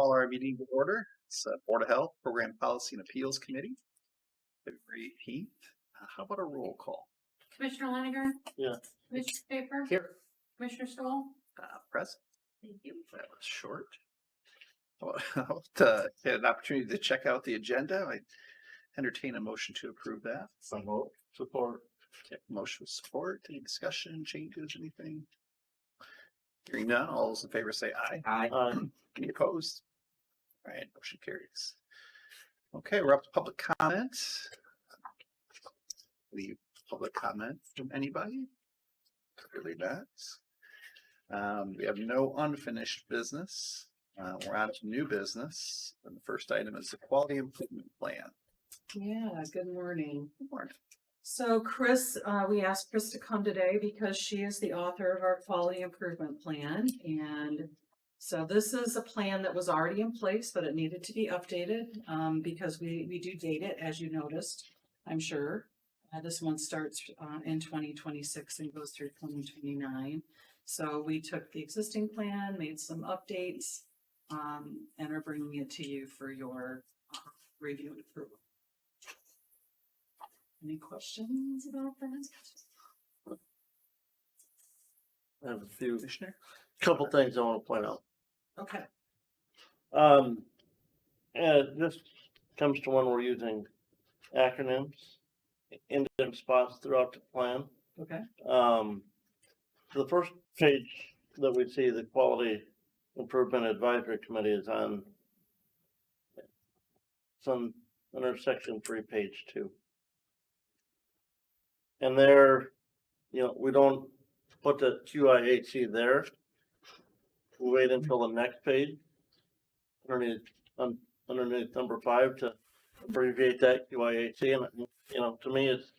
call our meeting to order. It's Board of Health Program Policy and Appeals Committee, February 18th. How about a roll call? Commissioner Leniger? Yeah. Commissioner Paper? Here. Commissioner Stoll? Present. Thank you. That was short. I'll get an opportunity to check out the agenda. I entertain a motion to approve that. Support. Okay, motion with support. Any discussion, changes, anything? Hearing none, all those in favor say aye. Aye. Any opposed? All right, motion carries. Okay, we're up to public comment. Any public comment from anybody? Clearly not. We have no unfinished business. We're on to new business. And the first item is the quality improvement plan. Yeah, good morning. Good morning. So Chris, we asked Chris to come today because she is the author of our quality improvement plan. And so this is a plan that was already in place, but it needed to be updated because we do date it, as you noticed, I'm sure. This one starts in 2026 and goes through 2029. So we took the existing plan, made some updates, and are bringing it to you for your review and approval. Any questions about that? I have a few, Commissioner? couple things I want to point out. Okay. And this comes to when we're using acronyms, indent spots throughout the plan. Okay. The first page that we see, the Quality Improvement Advisory Committee is on some under section 3, page 2. And there, we don't put the QIHC there. We wait until the next page, underneath number 5, to abbreviate that QIHC. And to me, it's,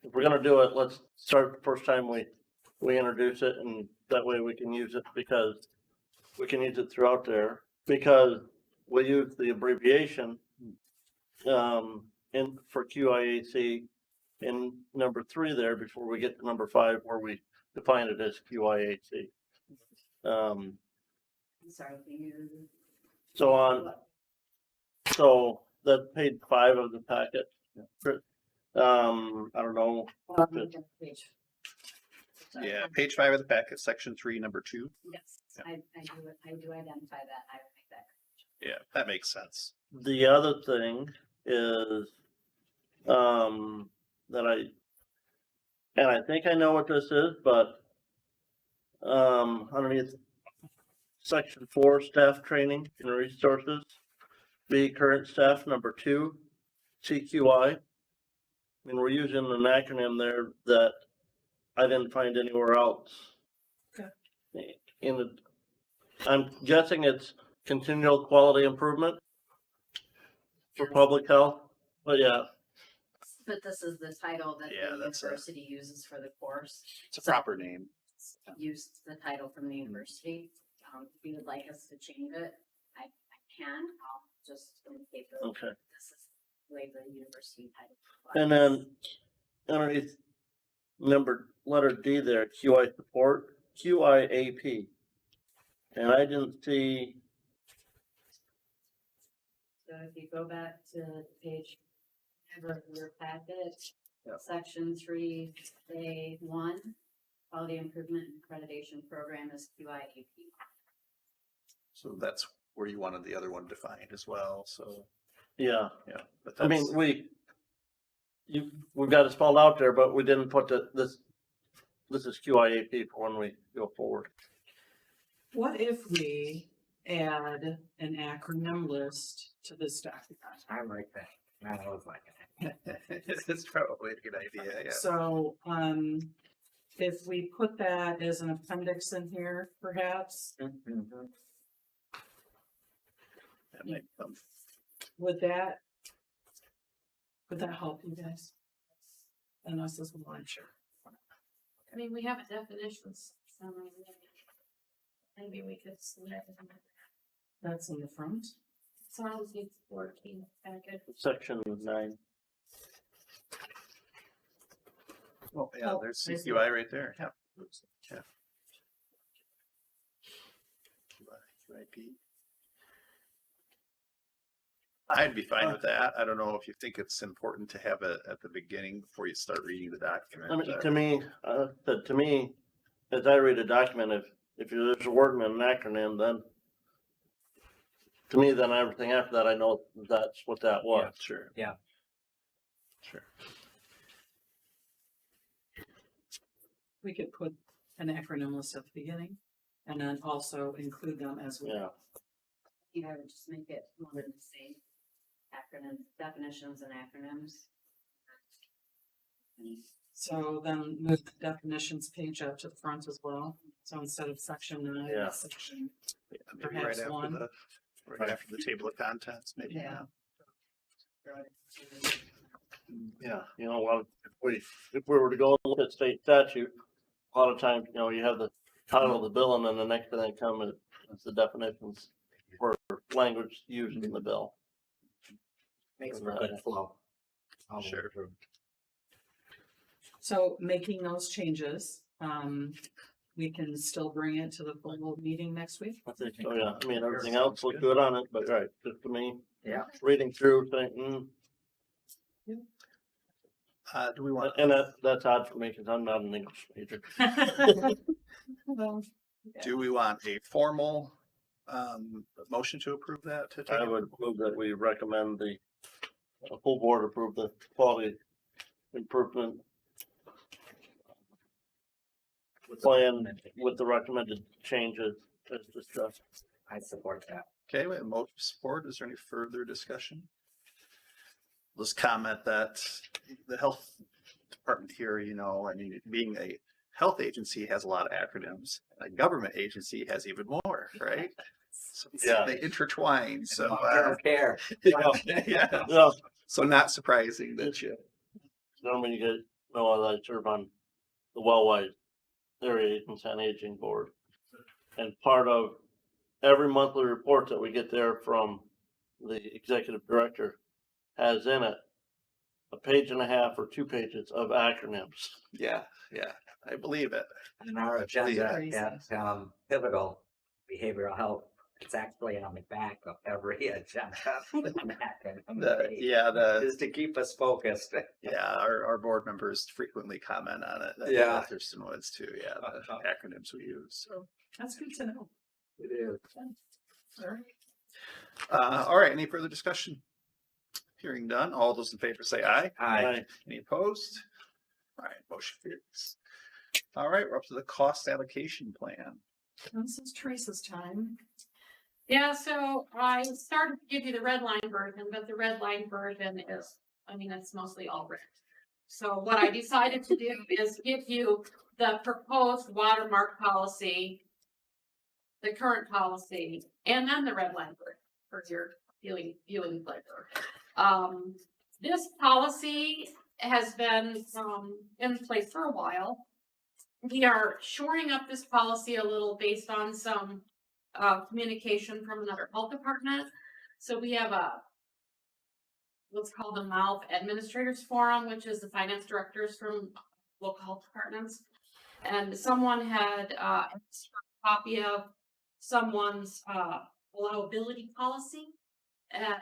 if we're gonna do it, let's start the first time we introduce it, and that way we can use it, because we can use it throughout there, because we use the abbreviation in for QIHC in number 3 there before we get to number 5, where we define it as QIHC. I'm sorry, can you? So that's page 5 of the packet. I don't know. Page. Yeah, page 5 of the packet, section 3, number 2. Yes, I do identify that. I would make that. Yeah, that makes sense. The other thing is that I think I know what this is, but underneath section 4, staff training and resources, be current staff number 2, CQI. I mean, we're using an acronym there that I didn't find anywhere else. Okay. I'm guessing it's continual quality improvement for public health, but yeah. But this is the title that Yeah, the that's university uses for the course. It's a proper name. Use the title from the university. If you would like us to change it, I can. I'll just indicate that Okay. this is the way the university title. And then underneath letter D there, QI support, QIAP. And I didn't see, So if you go back to page of your packet, Yep. section 3A1, quality improvement and accreditation program is QIAP. So that's where you wanted the other one defined as well. So yeah. yeah, but I that's, mean, we've got it spelled out there, but we didn't put this is QIAP for when we go forward. What if we add an acronym list to this document? I like that. I was like it's probably a good idea. Yeah. So, if we put that as an appendix in here, perhaps, That might, would that help you guys? And us as well, I'm sure. I mean, we have a definitions, so maybe we could select it. That's in the front. So I was 14 packet. Section 9. oh yeah, Oh, there's there's CQI right there. Yeah. Yeah. QIP. I'd be fine with that. I don't know if you think it's important to have it at the beginning before you start reading the document. I mean, to me, as I read a document, if there's a word in an acronym, then to me, then everything after that, I know that's what that was. Sure. Yeah. Sure. We could put an acronym list at the beginning and then also include them as we Yeah, You know, just make it one and the same. Acronym definitions and acronyms. So then move the definitions page up to the front as well. So instead of section 9, Yeah. section. Yeah, maybe Perhaps right after one. right after the table of contents, maybe. Yeah. yeah, you know, well, if we were to go and look at state statute, a lot of times, you know, you have the title of the bill and then the next thing that comes is the definitions for language used in the bill. Makes for good flow. All the way Sure. through. So making those changes, we can still bring it to the full meeting next week. I think so, yeah. I mean, everything else looked good on it, but right, just to me, Yeah. reading through, thinking, Do we want, and that's odd for me because I'm not an English major. Well, do we want a formal, motion to approve that? To take I it? would move that we recommend the full board approve the quality improvement plan with the recommended changes as discussed. I support that. Okay, we have motion support. Is there any further discussion? Let's comment that the health department here, you know, I mean, being a health agency has a lot of acronyms. A government agency has even more, right? So Yeah. they intertwine. So, I don't care. yeah. Yeah, So not surprising that you. then when you get, I serve on the Wellwide Area Agency on Aging Board. And part of every monthly report that we get there from the executive director has in it a page and a half or 2 pages of acronyms. Yeah, yeah, I believe it. And our agenda Crazy. at pivotal behavioral health, it's actually on the back of every agenda. Is to keep us focused. Yeah, our board members frequently comment on it. I think Yeah. Thurston was too. Yeah, the acronyms we use. So, that's good to know. It is. All right. all right. Any further discussion? Hearing none. All those in favor say aye. Aye. Any opposed? All right, motion carries. All right, we're up to the cost allocation plan. This is Teresa's time. Yeah, so I started to give you the red line version, but the red line version is, it's mostly all red. So what I decided to do is give you the proposed watermark policy, the current policy, and then the red line version for your viewing pleasure. This policy has been in place for a while. We are shoring up this policy a little based on some communication from another health department. So we have what's called the MALF Administrators Forum, which is the finance directors from local health departments. And someone had a copy of someone's allowability policy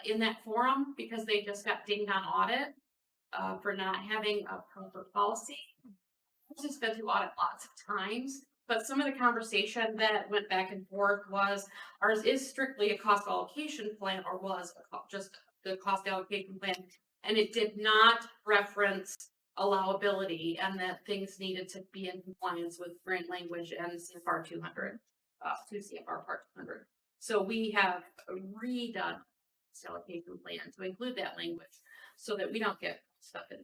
in that forum because they just got dinged on audit for not having a proper policy. I've just been through audit lots of times. But some of the conversation that went back and forth was, ours is strictly a cost allocation plan, or was just the cost allocation plan. And it did not reference allowability and that things needed to be in compliance with grant language and CFR 200, 2 CFR Part 200. So we have redone this allocation plan to include that language so that we don't get stuck in.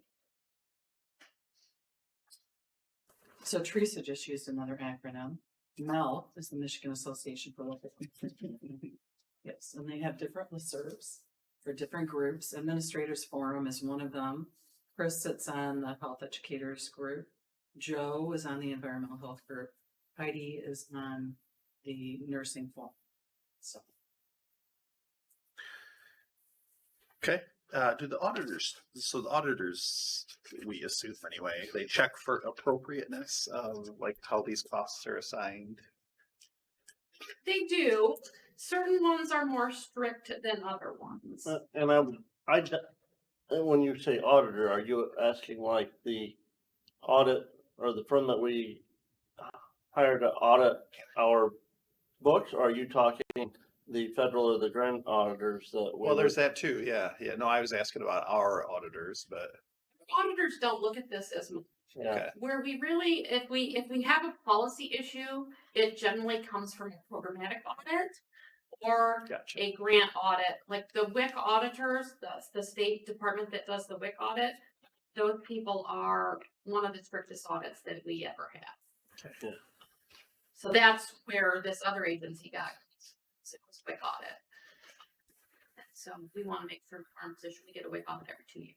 So Teresa just used another acronym. MEL is the Michigan Association for Local. Yes, and they have different listservs for different groups. Administrators Forum is one of them. Chris sits on the Health Educators Group. Joe is on the Environmental Health Group. Heidi is on the Nursing Forum. So Okay. Do the auditors, so the auditors, we assume anyway, they check for appropriateness of like how these costs are assigned. They do. certain ones are more strict than other ones. And when you say auditor, are you asking like the audit or the firm that we hire to audit our books? Or are you talking the federal or the grant auditors that? we Well, there's would- that too. Yeah. Yeah. No, I was asking about our auditors, but Auditors don't look at this as much. Yeah, okay. Where we really, if we have a policy issue, it generally comes from a programmatic audit or Gotcha. a grant audit, like the WIC auditors, the state department that does the WIC audit. Those people are one of the strictest audits that we ever had. Okay. Yeah. So that's where this other agency got, it was WIC audit. So we want to make sure our position, we get a WIC audit every 2 years.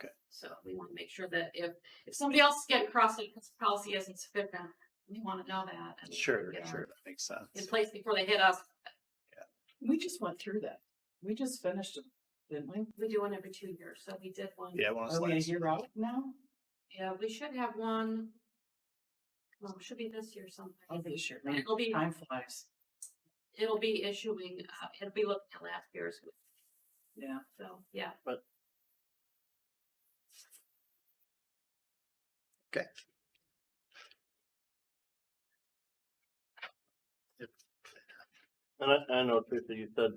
Okay. So we want to make sure that if somebody else is getting crossed because the policy isn't sufficient, we want to know that. And Sure. get Sure. our- That makes sense. in place before they hit us. We just went through that. We just finished it, didn't we? We do one every 2 years, so we did one. Yeah. One of Are we a last- year out now? Yeah, we should have one. Well, it should be this year sometime. Oh, this year. And It'll be, Time flies. it'll be issuing, it'll be looking at last year's, Yeah. so, yeah. Okay. and I know Teresa, you said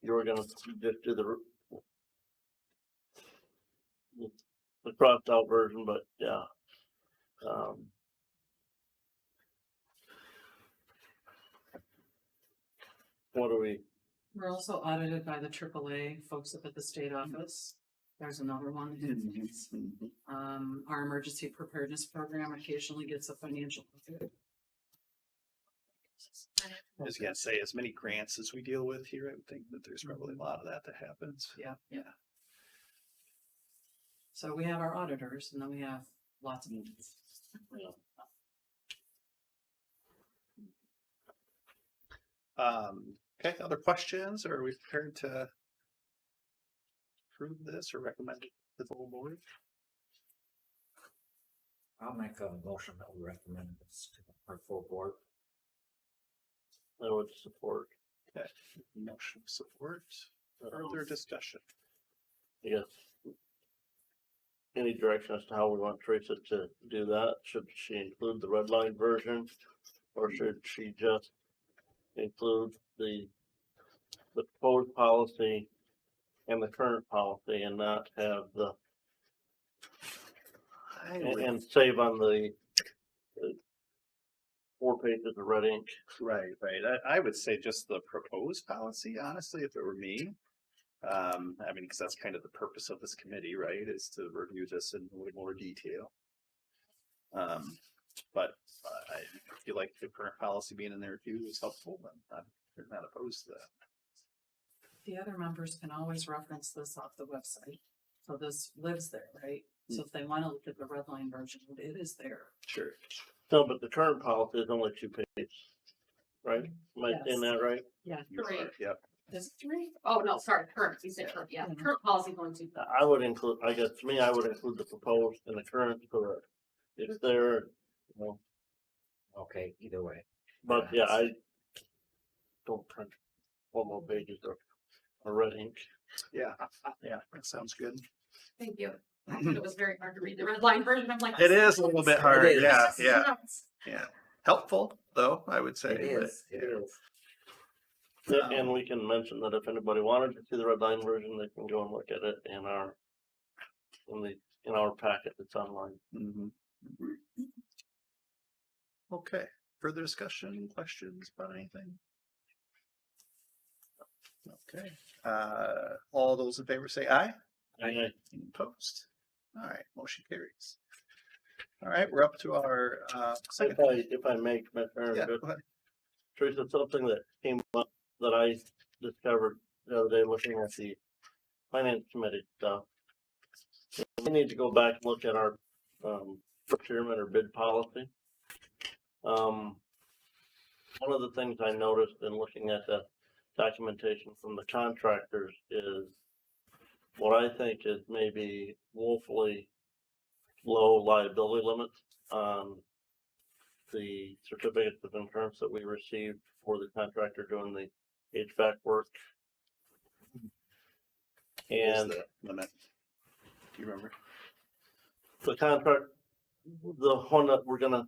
you were gonna just do the crossed out version, but yeah. What do we, We're also audited by the AAA folks up at the state office. There's another one. Mhm. Our emergency preparedness program occasionally gets a financial audit. I was gonna say, as many grants as we deal with here, I would think that there's probably a lot of that happens. Yeah. Yeah. So we have our auditors and then we have lots of meetings. Okay, other questions, or are we prepared to approve this or recommend it to the full board? I'll make a motion that we recommend this to our full board. I would support, Okay, motion of support, further discussion. I guess. Any direction as to how we want Teresa to do that? Should she include the red line version? Or should she just include the proposed policy and the current policy and not have and save on the 4 pages of red ink? Right, right. I would say just the proposed policy, honestly, if it were me. I mean, because that's kind of the purpose of this committee, right, is to review this in way more detail. But I feel like the current policy being in there too is helpful, but I'm not opposed to that. The other members can always reference this off the website. So this lives there, right? So if they want to look at the red line version, it is there. Sure. No, but the current policy is only 2 pages, right? Am I saying Yes. that right? Yeah. Three. Yep. Is it 3? Oh, no, sorry, current, you said current, yeah, Mhm. current policy going to. I would include, I guess, to me, I would include the proposed and the current, so that it's there, you know, Okay, either way. but yeah, I don't print 4 more pages of red ink. Yeah, yeah, that sounds good. Thank you. It was very hard to read the red line version, I'm like. It is a little bit hard, is. yeah, This is yeah, nuts. yeah. Helpful, though, I would say. It but- is, it is. And we can mention that if anybody wanted to see the red line version, they can go and look at it in our packet that's online. Mhm. Okay, further discussion, questions about anything? Okay, all those in favor say aye. Aye. Any opposed? All right, motion carries. All right, we're up to our, second. If I may, Commissioner, Yeah, good. go ahead. Teresa, something that came up that I discovered the other day looking at the finance committee stuff. We need to go back and look at our procurement or bid policy. One of the things I noticed in looking at the documentation from the contractors is what I think is maybe woefully low liability limits on the certificates of insurance that we received for the contractor doing the HVAC work. What is And the limit? Do you remember? the contract, the one that we're gonna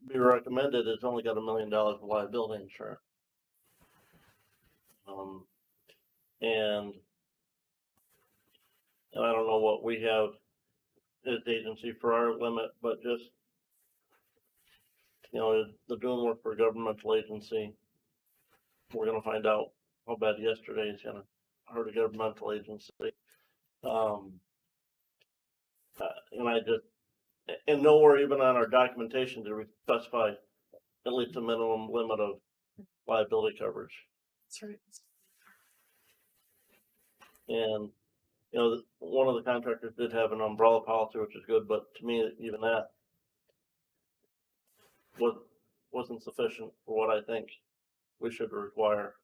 be recommended has only got $1 million of liability insurance. And I don't know what we have as agency for our limit, but just, you know, they're doing work for a governmental agency. We're gonna find out how bad yesterday is gonna hurt a governmental agency. And I just, and nowhere even on our documentation did we specify at least a minimum limit of liability coverage. That's right. And, you know, one of the contractors did have an umbrella policy, which is good, but to me, even that wasn't sufficient for what I think we should require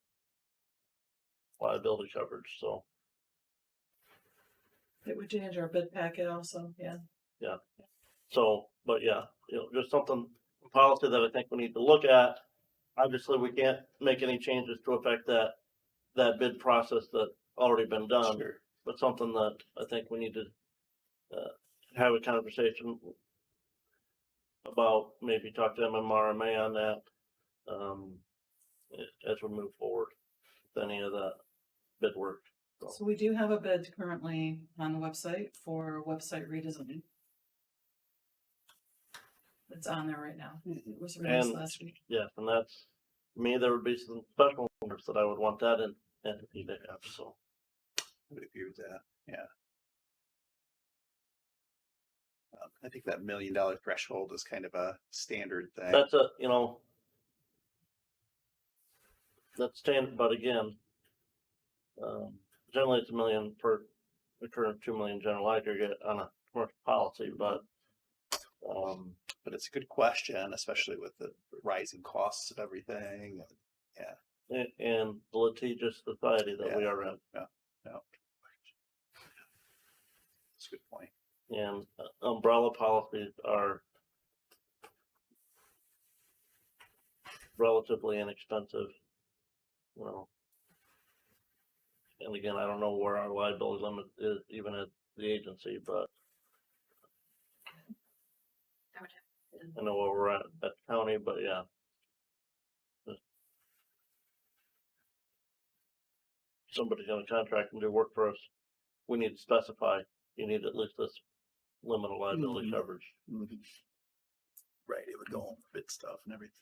liability coverage, so. It would change our bid packet also, yeah. So, but yeah, you know, just something, policy that I think we need to look at. Obviously, we can't make any changes to affect that bid process that already been done, Sure. but something that I think we need to, have a conversation about, maybe talk to MMRMA on that, as we move forward with any of that bid work. So we do have a bid currently on the website for website redesign. It's on there right now. It was released And- last week. Yeah, and that's, to me, there would be some special owners that I would want that entity to have, so. I would agree with that. Yeah. I think that $1 million threshold is kind of a standard thing. That's a, you know, that's standard, but again, generally it's $1 million per the current 2 million general aggregate on a commercial policy, but, But it's a good question, especially with the rising costs of everything. and the litigious society that we Yeah. are in, It's a good point. and umbrella policies are relatively inexpensive, you know. And again, I don't know where our liability limit is even at the agency, but I would have to- I know where we're at the county, but yeah. Just- Somebody's gonna contract and do work for us, we need to specify, you need at least this limit of liability Mhm. coverage. Right, it would go on bid stuff and everything.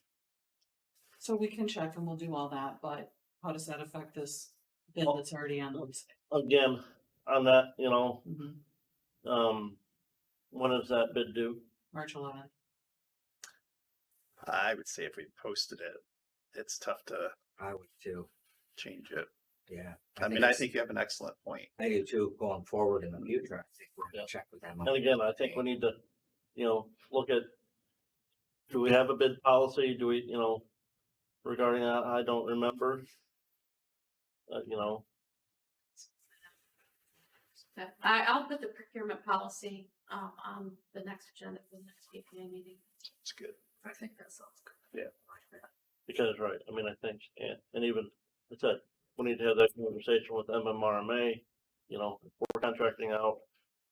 So we can check and we'll do all that, but how does that affect this bid Well- that's already on the website? Again, on that, you know, Mhm. when is that bid due? March 11th. I would say if we posted it, it's tough to I would too, change it. yeah. I mean, I think you have an excellent point. I do too, going forward in the future, I think we're Yeah. gonna check with them. And again, I think we need to, you know, look at, do we have a bid policy? Do we, you know, regarding that, I don't remember. You know, I'll put the procurement policy, on the next agenda for the next PPA meeting. It's good. I think that sounds good. because, right, I mean, I think, and even, it's that, we need to have that conversation with MMRMA, you know, if we're contracting out,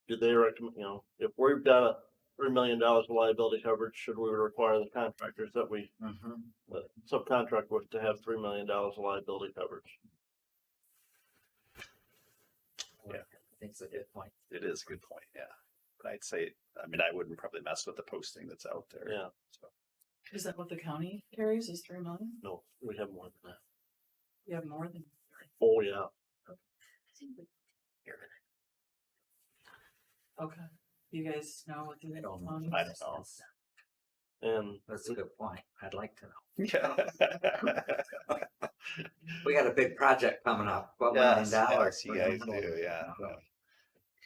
do they recommend, you know, if we've got a $3 million of liability coverage, should we require the contractors that we subcontract with to have $3 million of liability coverage? Yeah. I think it's a good point. It is a good point, yeah. But I'd say, I mean, I wouldn't probably mess with the posting that's out there. Yeah. So, Is that what the county carries, is 3 million? No, we have more than that. You have more than, Oh, yeah. okay. You guys know what the I don't know. county I is? don't know. And That's a good point. I'd like to know. Yeah. We got a big project coming up, $12 million. Yes, you guys do, yeah.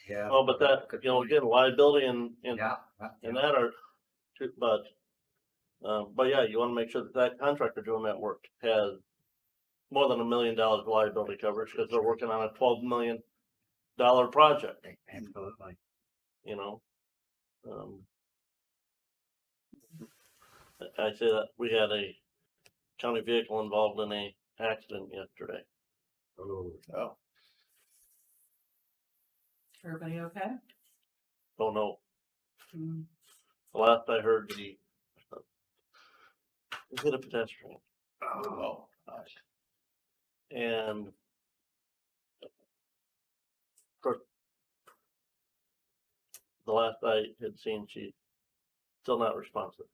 Yeah. oh, but that, Good you know, point. again, liability and Yeah. and that are, but yeah, you wanna make sure that that contractor doing that work has more than $1 million of liability coverage, cause they're working on a $12 million project, Absolutely. you know? I say that we had a county vehicle involved in a accident yesterday. Oh, Oh, Everybody okay? Don't know. Mm. The last I heard, he hit a pedestrian. oh, gosh. And of course, the last I had seen, she's still not responsive.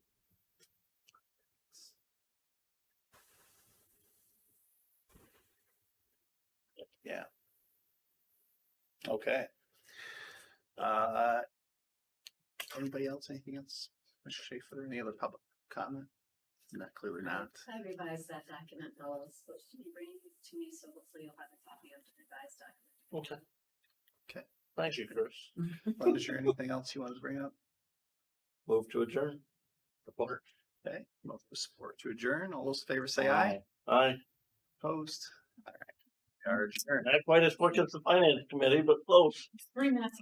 Yeah. Okay. Uh, anybody else? Anything else? Mr. Schaefer, any other public comment? Not clearly not. I revised that document, though, it was supposed to be bringing it to me, so hopefully you'll have a copy of the revised document. Okay. Okay. Thank you, Chris. Well, is there anything else you wanted to bring up? Move to adjourn. support. Okay. Move for support to adjourn. All those in favor say aye. Aye. Opposed? All right. We are adjourned. Not quite as quick as the finance committee, but close. 3 minutes.